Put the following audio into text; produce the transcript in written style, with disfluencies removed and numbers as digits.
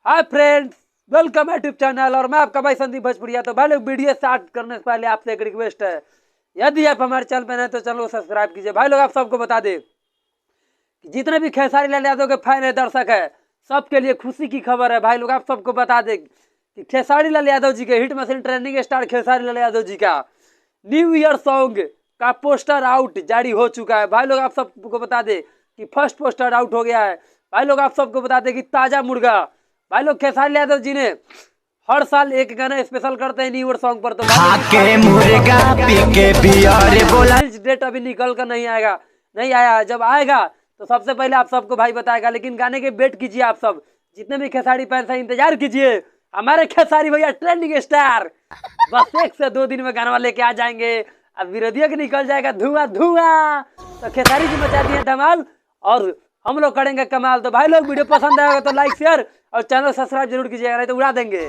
Hi friends, welcome YouTube channel और मैं आपका भाई संदीप भोजपुरिया। तो भाई लोग वीडियो स्टार्ट करने से पहले आपसे एक रिक्वेस्ट है, यदि आप हमारे चैनल पर नए तो चैनल को सब्सक्राइब कीजिए। भाई लोग आप सबको बता दें कि जितने भी खेसारी लाल यादव के फैन है, दर्शक है, सबके लिए खुशी की खबर है। भाई लोग आप सबको बता दें कि खेसारी लाल यादव जी के hit machine trending star Khesari Lal Yadav ji का न्यू ईयर सॉन्ग का पोस्टर आउट जारी हो चुका है। भाई लोग आप सबको बता दें कि फर्स्ट पोस्टर आउट हो गया है। भाई लोग आप सबको बता दें कि ताजा मुर्गा, भाई लोग खेसारी यादव जी ने हर साल एक गाना स्पेशल करते हैं न्यू ईयर सॉन्ग पर। तो डेट अभी निकल कर नहीं आया। जब आएगा तो सबसे पहले आप सबको भाई बताएगा, लेकिन गाने के वेट कीजिए। आप सब जितने भी खेसारी फैंस हैं इंतजार कीजिए, हमारे खेसारी भैया ट्रेंडिंग स्टार बस 1 से 2 दिन में गाना लेके आ जाएंगे। अब विरोधियों के निकल जाएगा धुआं धुआं। तो खेसारी जी मचा दिए धमाल और हम लोग करेंगे कमाल। तो भाई लोग वीडियो पसंद आएगा तो लाइक शेयर और चैनल सब्सक्राइब जरूर कीजिएगा, नहीं तो उड़ा देंगे।